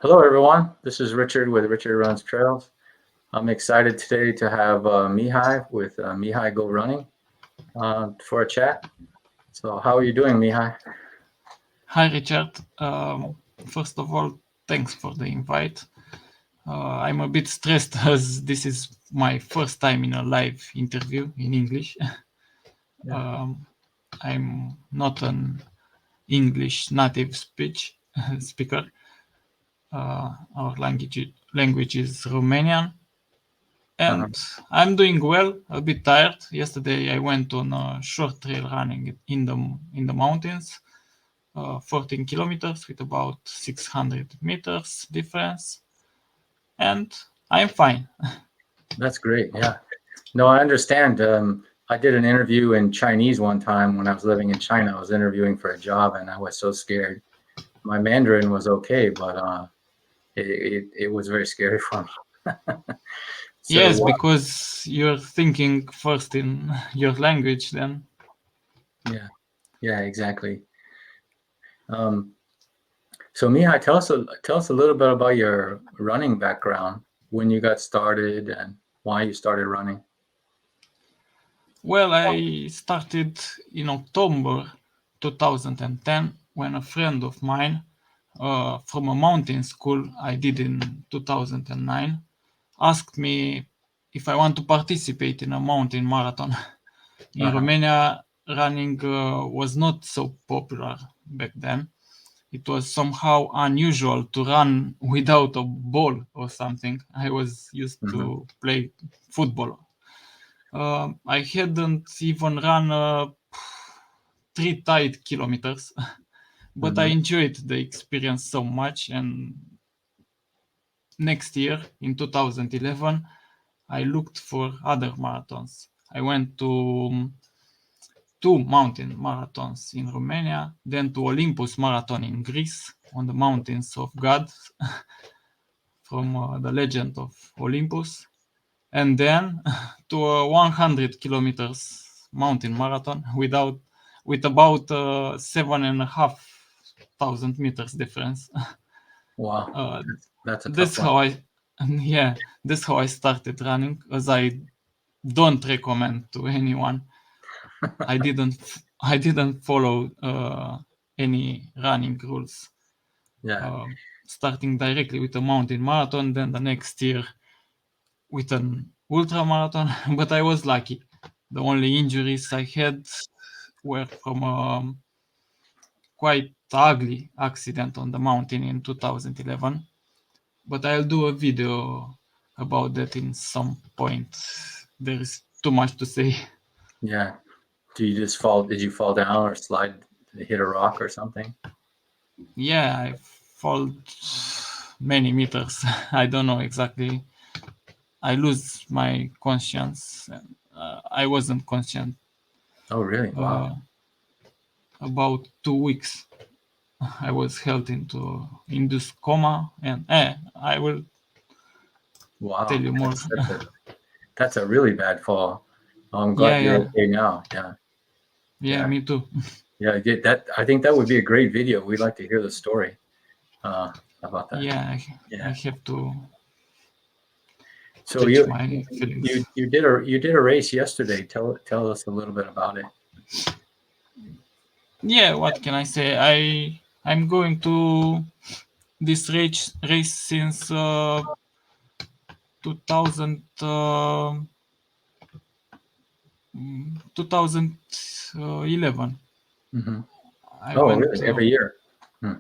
Hello, everyone. This is Richard with Richard Runs Trails. I'm excited today to have Mihai with Mihai Go Running for a chat. So how are you doing, Mihai? Hi, Richard. First of all, thanks for the invite. I'm a bit stressed as this is my first time in a live interview in English. Yeah. um, I'm not an English native speaker. Our language is Romanian, Uh-huh. and I'm doing well. A bit tired. Yesterday, I went on a short trail running in the mountains. 14 kilometers with about 600 meters difference, and I'm fine. That's great. Yeah. No, I understand. I did an interview in Chinese one time when I was living in China. I was interviewing for a job and I was so scared. My Mandarin was okay, but it was very scary for me. So, Yes, because you're thinking first in your language, then. yeah, yeah, exactly. Um, So Mihai, tell us a little bit about your running background, when you got started and why you started running. Well, I started in October 2010 when a friend of mine from a mountain school I did in 2009 asked me if I want to participate in a mountain marathon. In Uh-huh. Romania, running was not so popular back then. It was somehow unusual to run without a ball or something. I was used Hmm. to play football. I hadn't even run 3 tight kilometers, but I Hmm. enjoyed the experience so much. And next year, in 2011, I looked for other marathons. I went to 2 mountain marathons in Romania, then to Olympus Marathon in Greece on the mountains of God from the legend of Olympus, and then to a 100 kilometers mountain marathon with about 7,500 meters difference. Wow, Uh, that's a tough that's one. how I, yeah, that's how I started running, as I don't recommend to anyone. I didn't follow any running rules. Yeah. Starting directly with a mountain marathon, then the next year with an ultra marathon. But I was lucky. The only injuries I had were from a quite ugly accident on the mountain in 2011. But I'll do a video about that in some point. There is too much to say. Yeah. Did you fall down or hit a rock or something? Yeah, I fall many meters. I don't know exactly. I lose my conscience. I wasn't conscient Oh, really? Wow. uh, about 2 weeks. I was held into induced coma, and I will tell Wow. you more. That's a really bad fall. I'm Yeah, glad you're yeah, okay now. Yeah. yeah. Yeah. Me too. Yeah. I think that would be a great video. We'd like to hear the story uh, about that. Yeah, I Yeah. have to So stretch my you feelings. you did a race yesterday. Tell us a little bit about it. Yeah, what can I say? I'm going to this race since 2000 2011. Hmm. I Oh, went really? Every year? Hmm.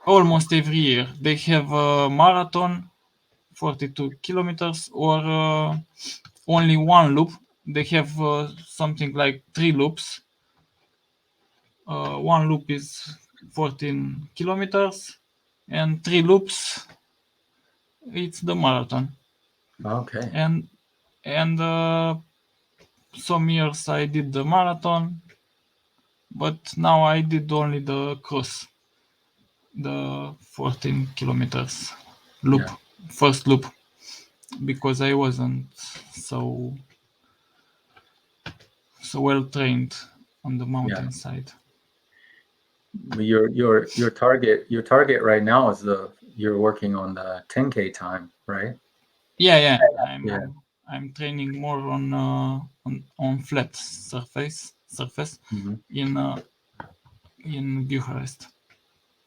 almost every year. They have a marathon, 42 kilometers, or only one loop. They have something like 3 loops. One loop is 14 kilometers, and 3 loops. It's the marathon. Okay. And some years I did the marathon, but now I did only the cross, the 14 kilometers loop, Yeah. first loop, because I wasn't so well trained on the Yeah. mountainside. your target right now is you're working on the 10K time, right? Yeah. Yeah. I'm training more on flat surface Hmm. in Bucharest.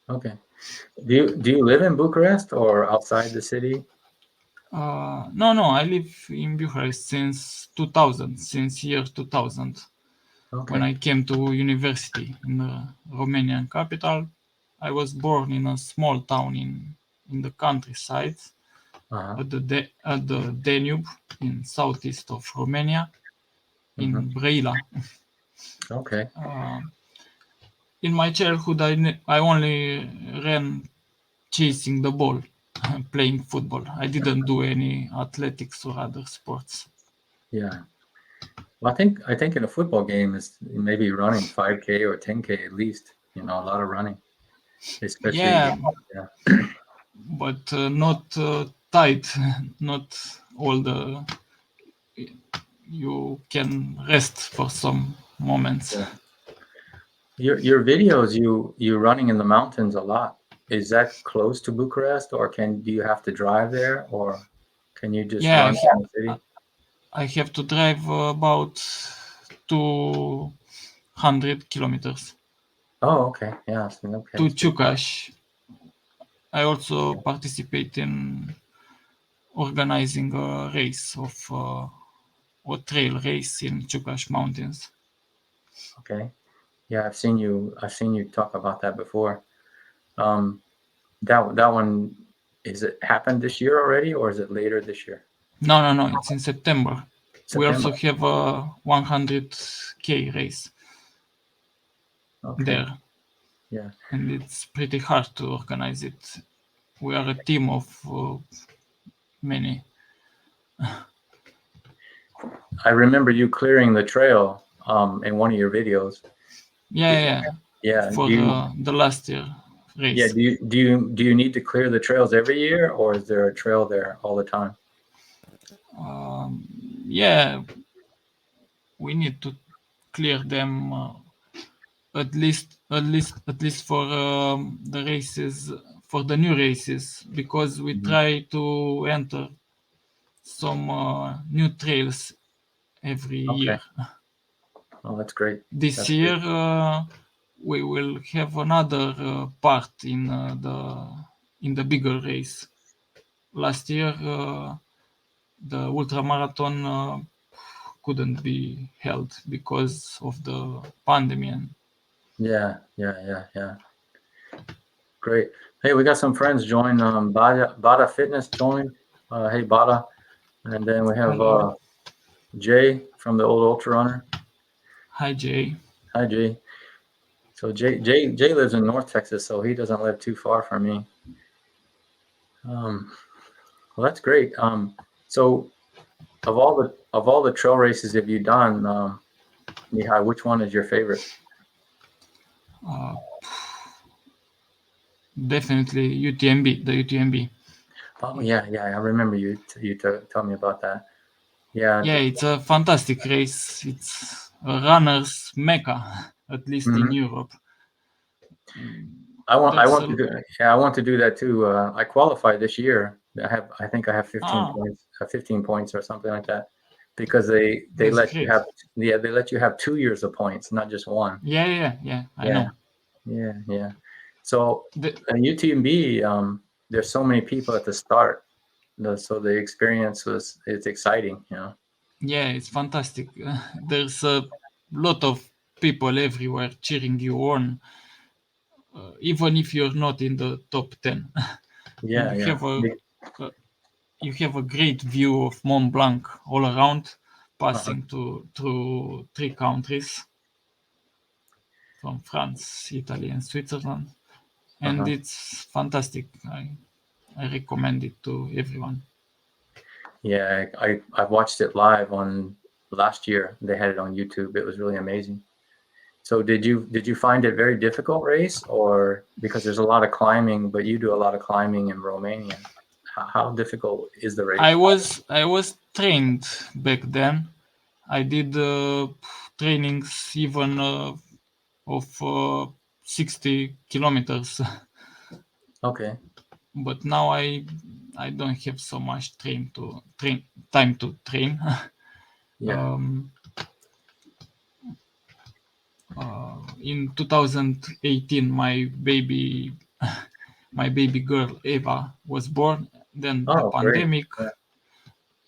Okay. Do you live in Bucharest or outside the city? No, I live in Bucharest since 2000, since year 2000, when Okay. I came to university in the Romanian capital. I was born in a small town in the countryside Uh-huh. at the Danube in southeast of Romania, Hmm. in Brăila. Okay. Uh, in my childhood, I only ran chasing the ball, playing football. I didn't do any athletics or other sports. Yeah. Well, I think in a football game is maybe running 5K or 10K at least. A lot of running, especially. Yeah, Yeah. but not tight. Not all the. You can rest for some moments. Yeah. Your videos, you running in the mountains a lot. Is that close to Bucharest, or do you have to drive there, or can you just Yeah, run in the city? I have to drive about 200 kilometers Oh, okay. Yeah. Okay. to It's pretty far. Chukash. I also participate in organizing a race of a trail race in Chukash Mountains. Okay. Yeah, I've seen you talk about that before. Um, that one, is it happened this year already, or is it later this year? No, it's in September. We September. also have a 100k race Okay. there, Yeah. and it's pretty hard to organize it. We are a team of many. I remember you clearing the trail in one of your videos. Yeah. Yeah. For the last year Yeah, race. do you need to clear the trails every year, or is there a trail there all the time? Yeah, we need to clear them at least for the races, for the new races, because we Hmm. try to enter some new trails every Okay. year. Oh, that's great. This That's great. year we will have another part in the bigger race. Last year the ultramarathon couldn't be held because of the pandemic. Yeah. Great. Hey, we got some friends join. Bada Fitness joined. Hey, Bada. And then we have Hello, Jay from the old Ultra Runner. hi Jay. Hi, Jay. So Jay lives in North Texas, so he doesn't live too far from me. Well, that's great. So of all the trail races have you done, Mihai, which one is your favorite? Uh, Definitely UTMB, the UTMB. Oh yeah. I remember you told me about that. Yeah. Yeah, it's a fantastic race. It's a runner's mecca, at least in Mhm. Europe. I want I There's want to a do yeah, I want to do that too. I qualified this year. I think I have 15 ah, points, 15 points or something like that, because they that's let you great. have they let you have 2 years of points, not just one. Yeah. I Yeah, know. yeah. So The, in UTMB, there's so many people at the start, so the experience it's exciting. yeah, it's fantastic. There's a lot of people everywhere cheering you on, even if you're not in the top 10. And Yeah, yeah. uh, you have a great view of Mont Blanc all around, Uh-huh, passing through three countries from France, Italy, and Switzerland. And uh-huh. it's fantastic. I recommend it to everyone. Yeah, I watched it live on last year. They had it on YouTube. It was really amazing. So did you find it very difficult race, or because there's a lot of climbing, but you do a lot of climbing in Romania? How difficult is the race? I was trained back then. I did trainings even of 60 kilometers. Okay. But now I don't have so much time to train. Yeah. In 2018, my baby girl Eva was born. Then the Oh, great. pandemic, Yeah.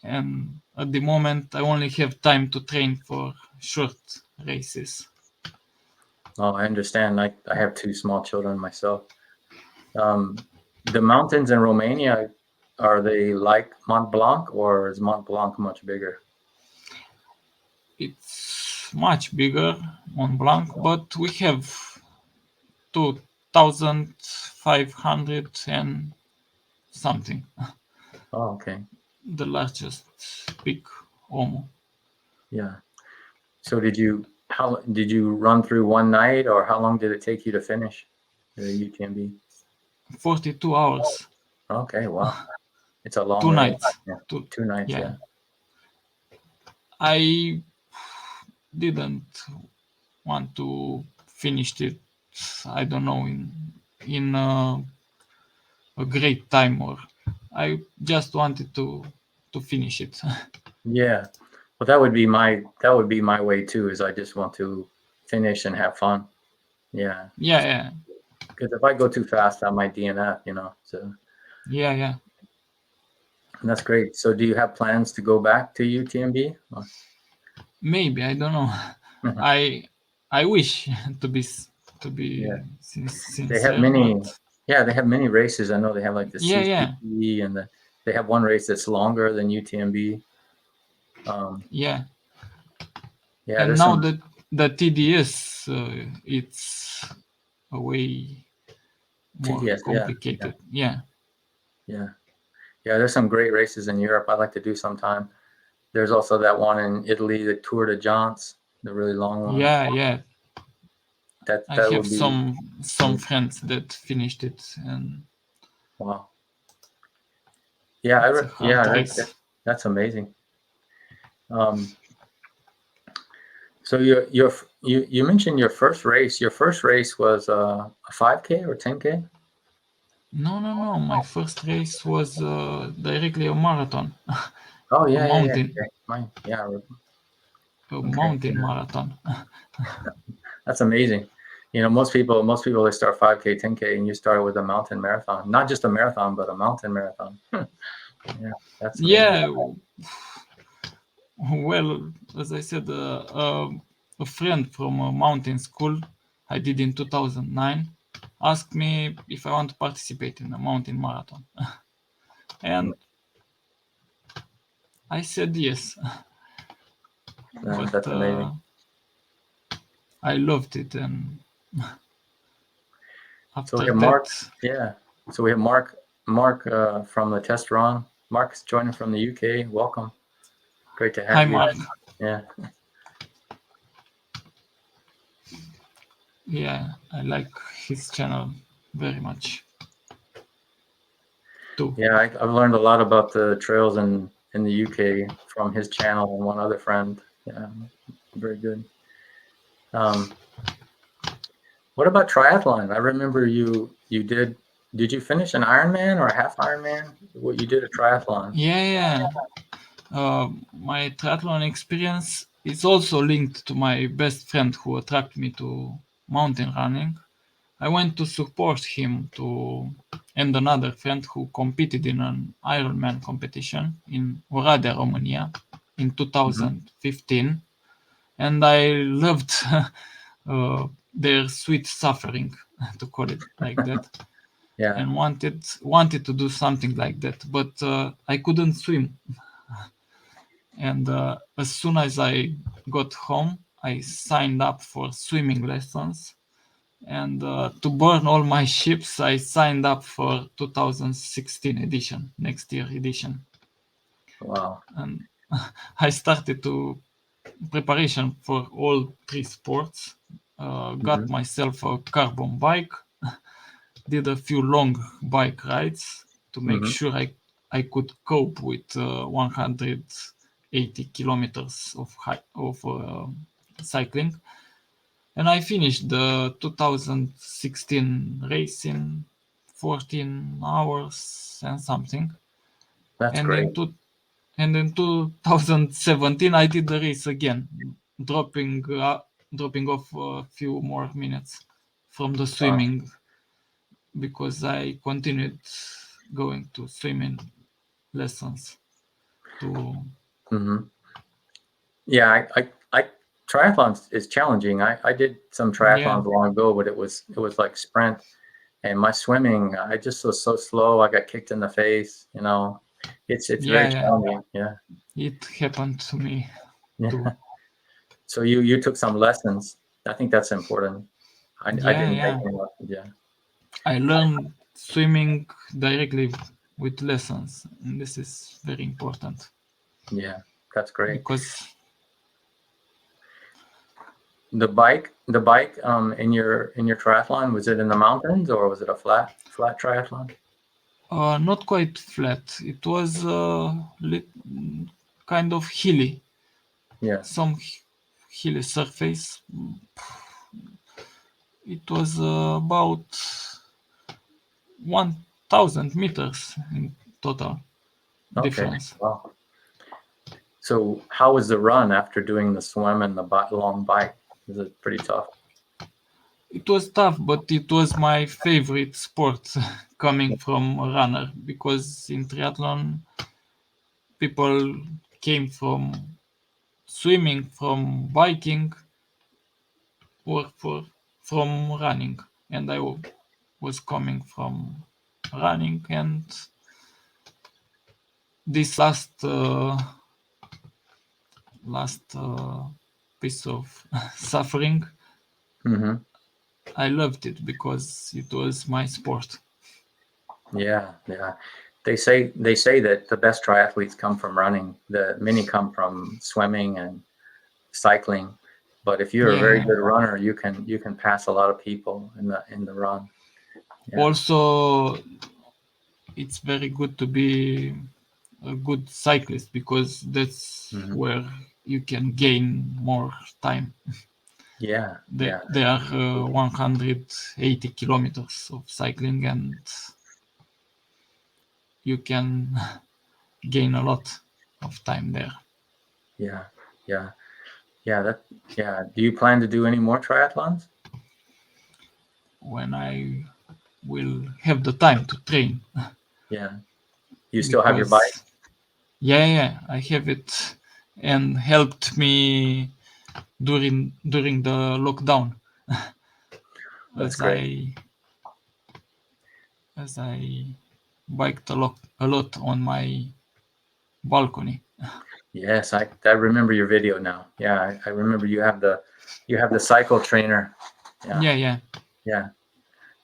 and at the moment I only have time to train for short races. Oh, I understand. I have two small children myself. The mountains in Romania, are they like Mont Blanc, or is Mont Blanc much bigger? It's much bigger on Blanc, but we have 2,500 and something, Oh, okay. the largest peak, almost. Yeah. So how did you run through one night, or how long did it take you to finish the UTMB? 42 hours, Okay, wow. It's a long two race. nights. Yeah. Two, 2 nights, yeah, yeah. I didn't want to finish it. I don't know in a great time, or I just wanted to finish it. Yeah. Well, that would be my way too, is I just want to finish and have fun. Yeah. Yeah, yeah, Because if I go too fast, I might DNF. So yeah, yeah. and that's great. So do you have plans to go back to UTMB? Maybe I don't know. I I wish to be to Yeah. be They have sincere, but many, yeah, they have many races. I know they have like the yeah, yeah, CCP, and they have one race that's longer than UTMB. Um, yeah. yeah, And there's now some that the TDS, it's a way more TTS. Yeah, yeah, complicated. Yeah, yeah, yeah. There's some great races in Europe I'd like to do sometime. There's also that one in Italy, the Tour de France, the really long one. yeah, yeah. That I that have would be some friends that finished it, and wow. Yeah, it's a hard yeah, race. that's amazing. Um, so you mentioned your first race. Your first race was a 5K or 10K? No, no, no. My first race was directly a marathon, Oh a yeah, yeah, yeah. mountain, Okay. Yeah. a Okay. mountain Yeah. marathon. That's amazing. Most people they start 5K, 10K, and you started with a mountain marathon. Not just a marathon, but a mountain marathon. Yeah, that's amazing. Yeah, well, as I said, a friend from a mountain school I did in 2009 asked me if I want to participate in a mountain marathon, and I said yes. But That's amazing. I loved it, and So we after have Mark. that, Yeah. So we have Mark from the test run. Mark's joining from the UK. Welcome. Great to hi have you. Mark. Yeah. Yeah, I like his channel very much too. Yeah, I've learned a lot about the trails in the UK from his channel and one other friend. Yeah, very good. Um, what about triathlon? I remember you did you finish an Ironman or a half Ironman? What you did a triathlon? Yeah, yeah. My triathlon experience is also linked to my best friend who attracted me to mountain running. I went to support him to and another friend who competed in an Ironman competition in Oradea, Romania in Hmm. 2015, and I loved their sweet suffering, to call it like that, Yeah. and wanted to do something like that, but I couldn't swim. And as soon as I got home, I signed up for swimming lessons. And to burn all my ships, I signed up for 2016 edition, next year edition. Wow. And I started to preparation for all three sports. Got Hmm. myself a carbon bike, did a few long bike rides to make Hmm. sure I could cope with 180 kilometers of cycling. And I finished the 2016 race in 14 hours and something. That's And great. in 2017 I did the race again, dropping off a few more minutes from the Wow. swimming because I continued going to swimming lessons to Hmm. Yeah, triathlon is challenging. I did some yeah triathlons long ago, but it was like sprint, and my swimming, I just was so slow. I got kicked in the face. It's very yeah challenging. Yeah, it happened to me too. yeah. So you took some lessons. I think that's important. I Yeah, didn't take yeah, any lessons. Yeah, I learned swimming directly with lessons, and this is very important yeah, that's great. because The bike in your triathlon, was it in the mountains or was it a flat triathlon? not quite flat. It was kind of hilly, Yeah. some hilly surface. It was about 1,000 meters in total Okay. difference. Wow. So how was the run after doing the swim and the long bike? Was it pretty tough? It was tough, but it was my favorite sport coming from a runner because in triathlon people came from swimming, from biking, or from running, and I was coming from running, and this last piece of suffering, Hmm. I loved it because it was my sport. Yeah, yeah. They say that the best triathletes come from running. The many come from swimming and cycling. But if you're a Yeah, very yeah. good runner, you can pass a lot of people in the run. Yeah. Also, it's very good to be a good cyclist because that's Hmm. where you can gain more time. Yeah, yeah, There are 180 kilometers of cycling, and you can gain a lot of time there. yeah, yeah, yeah. Yeah. Do you plan to do any more triathlons? When I will have the time to train, Yeah. You still have your bike? because yeah, I have it and helped me during the lockdown That's as great. I biked a lot on my balcony. Yes, I remember your video now. Yeah, I remember you have the cycle trainer. Yeah, Yeah. yeah.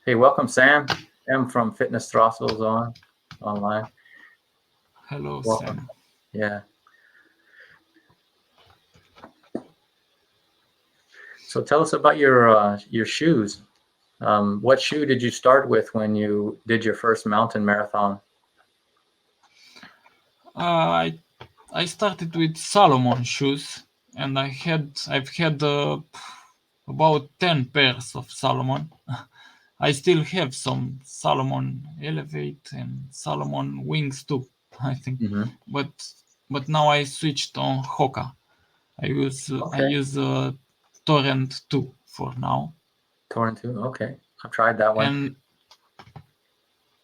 Hey, welcome, Sam. Sam from Fitness Throttles online. Hello, Welcome. Sam. Yeah. So tell us about your shoes. What shoe did you start with when you did your first mountain marathon? I I started with Salomon shoes, and I've had about 10 pairs of Salomon. I still have some Salomon Elevate and Salomon Wings too, I think. Hmm. But now I switched on Hoka. I Okay. use Torrent 2 for now, Torn 2. Okay. I've tried that one. and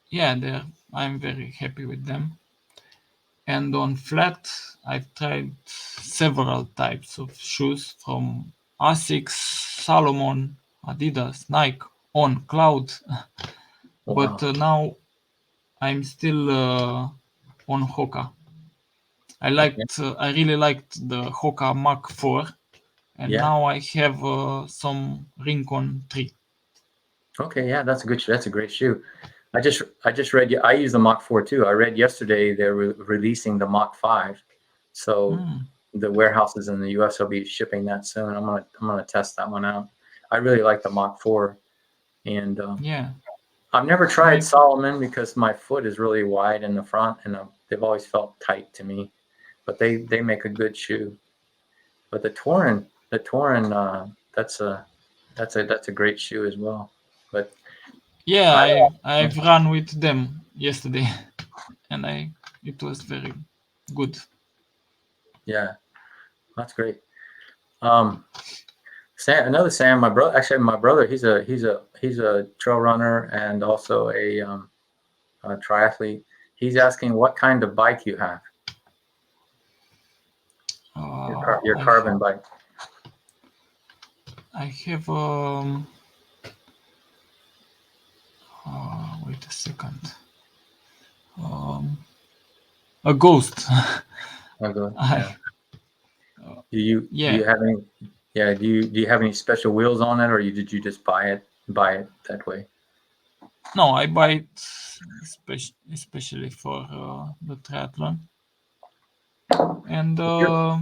yeah, I'm very happy with them. And on flat, I've tried several types of shoes from Asics, Salomon, Adidas, Nike, on Cloud, but Wow. now I'm still on Hoka. Okay. I really liked the Hoka Mach 4, and Yeah. now I have some Rincon 3. Okay. Yeah, that's a great shoe. I just read. I use the Mach 4 too. I read yesterday they're releasing the Mach 5, so Mm, the warehouses in the U.S. will be shipping that soon. I'm gonna test that one out. I really like the Mach 4, and yeah, I've never tried my Solomon because my foot is really wide in the front, and they've always felt tight to me. But they make a good shoe. But the Torin, that's a That's a great shoe as well. But Yeah, I I've run with them yesterday, and it was very good. yeah, that's great. Sam, another Sam, my brother. Actually, my brother. He's a trail runner and also a triathlete. He's asking what kind of bike you have. Your I carbon bike. I have wait a second. A ghost. Okay, yeah. I Do yeah. you have any? Yeah. Do you have any special wheels on it, or did you just buy it that way? No, I buy it especially for the triathlon. And Yeah.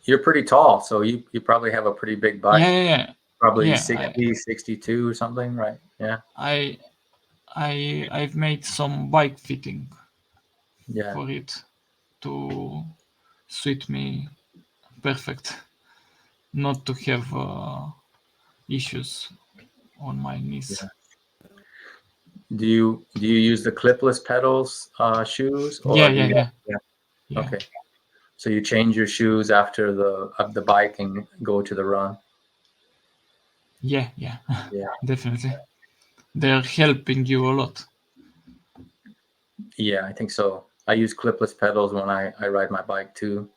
You're pretty tall, so you probably have a pretty big bike. yeah, yeah, yeah, Probably yeah. 60, 62 or something, right? Yeah. I I've made some bike fitting Yeah. for it to suit me perfect, not to have issues on my knees. Yeah. Do you use the clipless pedals shoes Yeah, or do yeah, you? yeah, Yeah. yeah, Okay. So you change your shoes after the bike and go to the run. yeah, yeah. Yeah. Definitely, they're helping you a lot. Yeah, I think so. I use clipless pedals when I ride my bike too.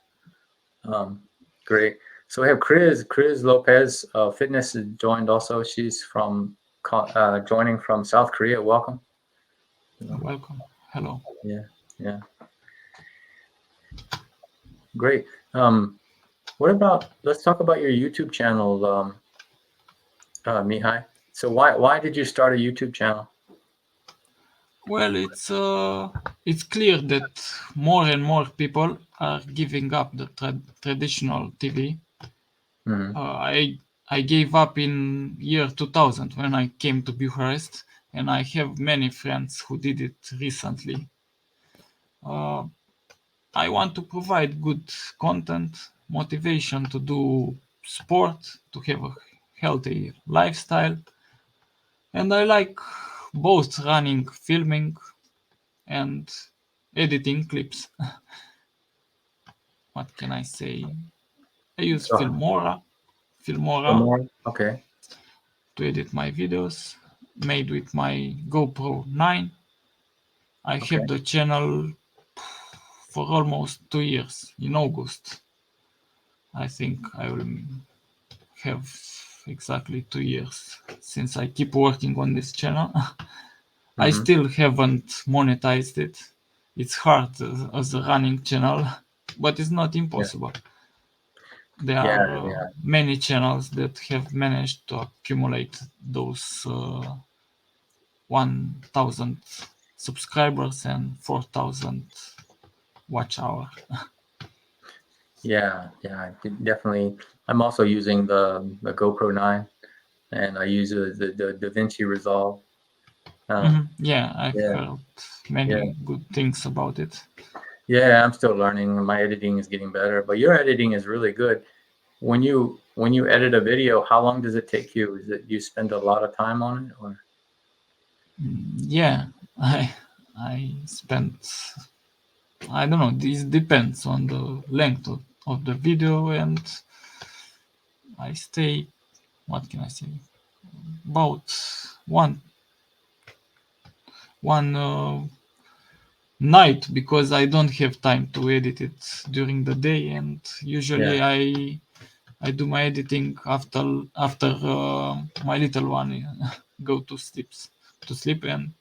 Um, great. So we have Chris Lopez, fitness is joined also. She's joining from South Korea. Welcome. Welcome. Hello. Yeah, yeah, great. Let's talk about your YouTube channel, Mihai. So why did you start a YouTube channel? Well, it's clear that more and more people are giving up the traditional TV. Hmm. I gave up in year 2000 when I came to Bucharest, and I have many friends who did it recently. Uh, I want to provide good content, motivation to do sport, to have a healthy lifestyle, and I like both running, filming, and editing clips. What can I say? I use So Filmora more. Okay. to edit my videos, made with my GoPro 9. I Okay. have the channel for almost 2 years. In August, I think I will have exactly 2 years since I keep working on this channel. I Hmm. still haven't monetized it. It's hard as a running channel, but it's not Yeah. impossible. There Yeah. are Yeah. many channels that have managed to accumulate those 1,000 subscribers and 4,000 watch hour. Yeah. Yeah. Definitely. I'm also using the GoPro 9, and I use the DaVinci Resolve. Um, Yeah, I've yeah. heard Yeah. many good things about it. Yeah. I'm still learning. My editing is getting better, but your editing is really good. When you edit a video, how long does it take you? Is it you spend a lot of time on it, or? Yeah, I spent, I don't know, this depends on the length of the video, and I stay, what can I say, about one night, because I don't have time to edit it during the day, and Yeah. usually I do my editing after my little one go to sleep, and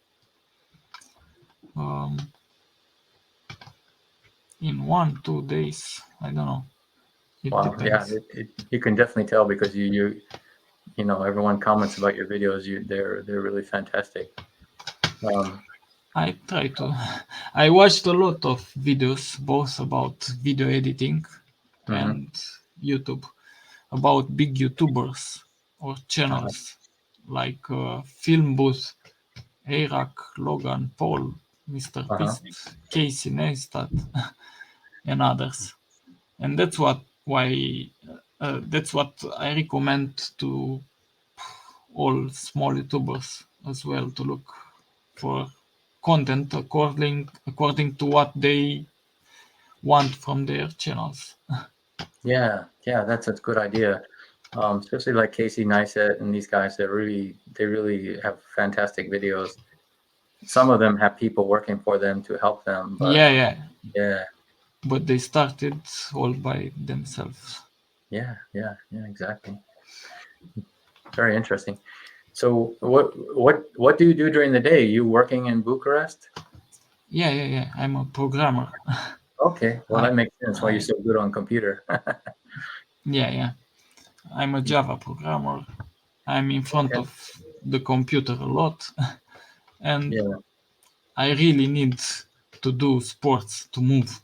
um, in 1 2 days, I don't know, it Wow. Yeah. depends. You can definitely tell because everyone comments about your videos. They're really fantastic. Um, I try to. I watched a lot of videos, both about video editing mhm. and YouTube, about big YouTubers or Uh-huh. channels like Film Booth, Arak, Logan Paul, Mr. Uh-huh. Beast, Casey Neistat, and others. And that's why That's what I recommend to all small YouTubers as well, to look for content according to what they want from their channels. Yeah, that's a good idea. Especially like Casey Neistat and these guys that they really have fantastic videos. Some of them have people working for them to help them, but Yeah, yeah, but they started all by themselves. yeah, exactly. Very interesting. So what do you do during the day? You working in Bucharest? Yeah. I'm a programmer. Okay, well I, that makes sense why you're I, so good on computer. yeah. I'm a Java programmer. I'm in front Okay. of the computer a lot, and Yeah, I really need to do sports to move.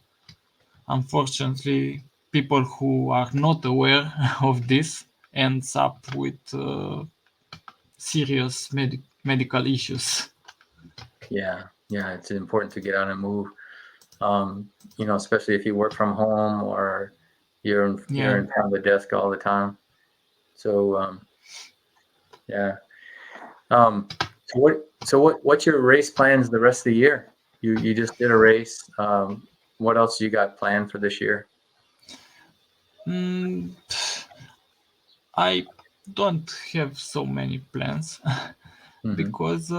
Unfortunately, people who are not aware of this ends up with serious medical issues. yeah. It's important to get out and move. Especially if you work from home or you're Yeah. in front of the desk all the time. So yeah. Um, what's your race plans the rest of the year? You just did a race. What else you got planned for this year? Mm, I don't have so many plans Hmm. because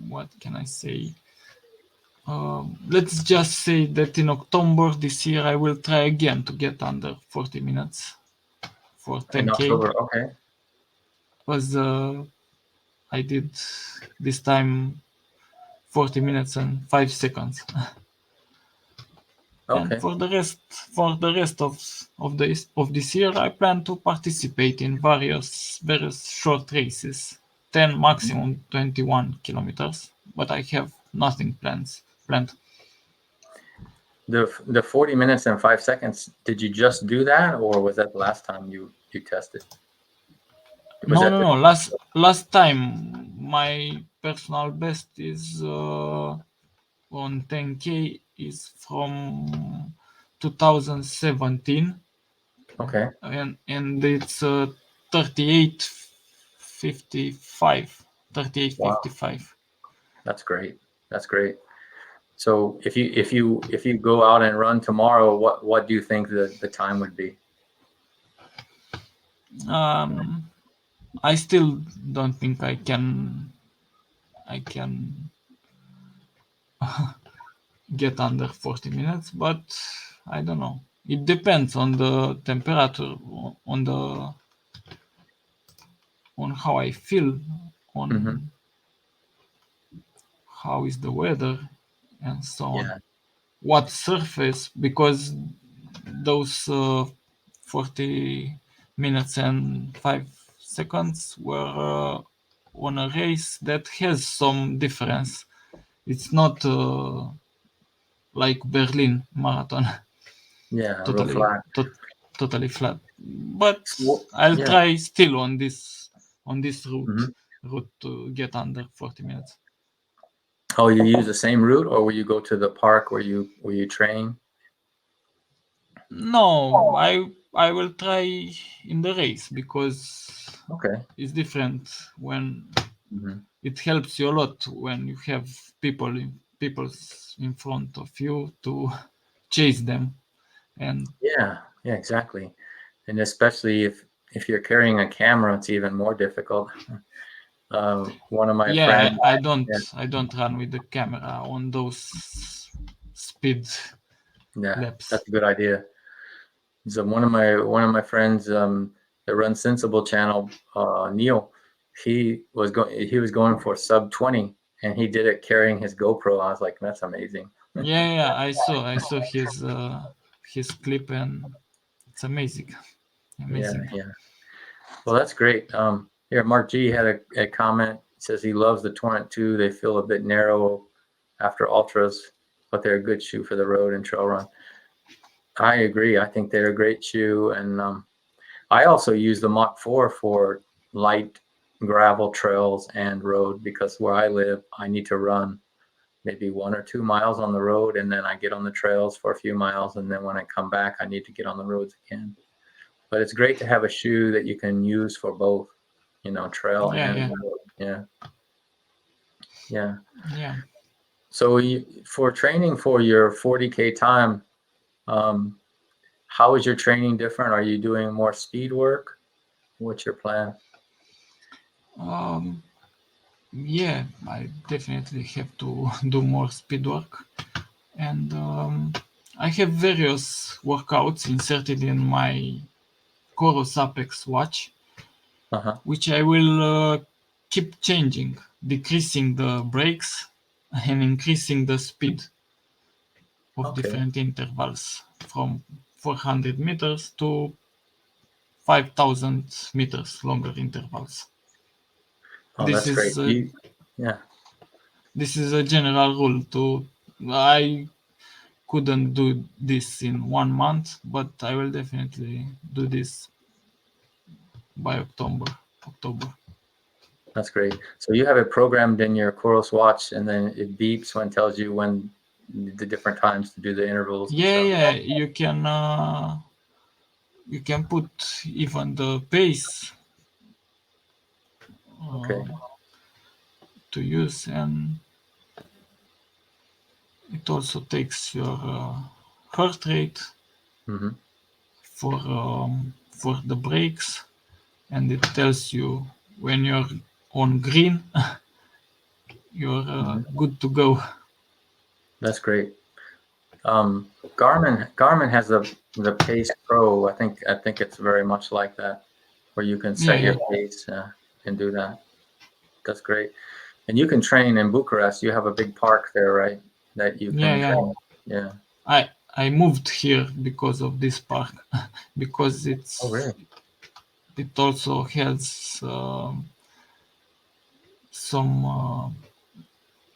what can I say? Let's just say that in October this year I will try again to get under 40 minutes for In 10K, October. Okay. because I did this time 40 minutes and 5 seconds. And Okay. for the rest of this year, I plan to participate in various short races, 10 maximum 21 kilometers. But I have nothing planned. The 40 minutes and 5 seconds. Did you just do that, or was that the last time you tested? Was that No. Last time my personal best is on 10K is from 2017, okay? and it's 38:55. Wow, 38:55. that's great. That's great. So if you go out and run tomorrow, what do you think the time would be? Um, I still don't think I can get under 40 minutes, but I don't know. It depends on the temperature, on the on how I feel, Hmm. on how is the weather, and so on. Yeah, What surface, because those 40 minutes and 5 seconds were on a race that has some difference. It's not like Berlin Marathon, yeah, real totally flat. totally flat. But I'll Yeah. try still on this Hmm. route to get under 40 minutes. Oh, you use the same route, or will you go to the park where you train? No, I will try in the race, because Okay. it's different when Hmm. it helps you a lot when you have people's in front of you to chase them. And Yeah, exactly. And especially if you're carrying a camera, it's even more difficult. One of my yeah, friends, yeah, I don't run with the camera on those speed yeah, laps. that's a good idea. So one of my friends that runs Sensible Channel, Neil, he was going for sub 20, and he did it carrying his GoPro. I was like, that's amazing. Yeah, I saw his clip, and it's Yeah, amazing. yeah. Well, that's great. Here, Mark G had a comment. He says he loves the Torrent 2. They feel a bit narrow after ultras, but they're a good shoe for the road and trail run. I agree. I think they're a great shoe, and I also use the Mach 4 for light gravel trails and road because where I live, I need to run maybe 1 or 2 miles on the road, and then I get on the trails for a few miles, and then when I come back, I need to get on the roads again. But it's great to have a shoe that you can use for both, trail and road. Yeah. Yeah. So for training for your 40K time, how is your training different? Are you doing more speed work? What's your plan? Yeah, I definitely have to do more speed work, and I have various workouts inserted in my Chorus Apex watch, which I will keep changing, decreasing the brakes and increasing the speed of different intervals from 400 meters to 5,000 meters longer intervals. Oh, that's great. This is a general rule. I couldn't do this in 1 month, but I will definitely do this by October. That's great. So you have it programmed in your Chorus watch, and then it beeps when it tells you when the different times to do the intervals. Yeah. You can put even the pace to use, and it also takes your heart rate for the brakes, and it tells you when you're on green, you're good to go. That's great. Garmin has the Pace Pro. I think it's very much like that, where you can set your pace and do that. That's great. And you can train in Bucharest. You have a big park there, right? That you can train. Yeah. I moved here because of this park, because it's. Oh, really? It also has some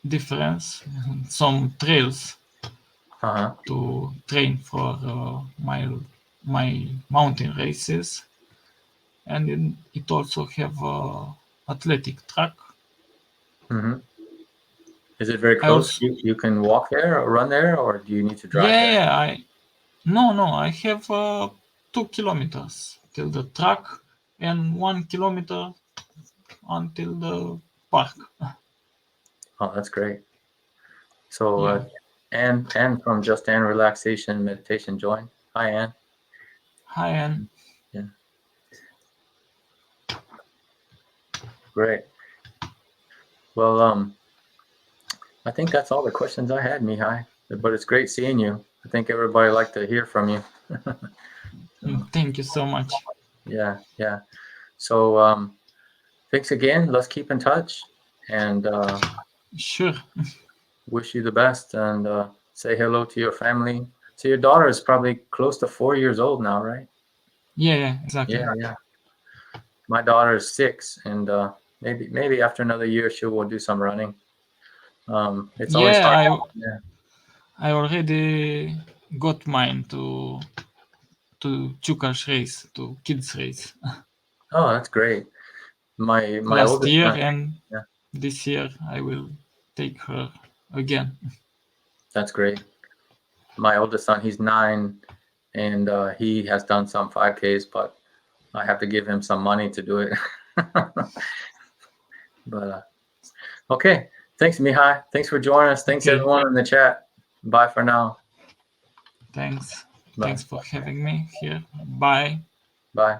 difference, some trails to train for my mountain races, and it also have a athletic track. Is it very close? You can walk there or run there, or do you need to drive there? Yeah, I have 2 kilometers till the track and 1 kilometer until the park. Oh, that's great. So, Anne from Just Anne Relaxation Meditation joined. Hi, Anne. Hi, Anne. Yeah. Great. Well, I think that's all the questions I had, Mihai. But it's great seeing you. I think everybody would like to hear from you. Thank you so much. Yeah. So, thanks again. Let's keep in touch, and sure. Wish you the best, and say hello to your family. So your daughter is probably close to 4 years old now, right? Yeah, exactly. Yeah. My daughter is 6, and maybe after another year she will do some running. It's always hard. I already got mine to Chuka's race, to kids race. Oh, that's great. My last year son, and this year I will take her again. That's great. My oldest son, he's 9, and he has done some 5Ks, but I have to give him some money to do it. But okay, thanks, Mihai. Thanks for joining us. Thanks everyone in the chat. Bye for now. Thanks. Bye. Thanks for having me here. Bye. Bye.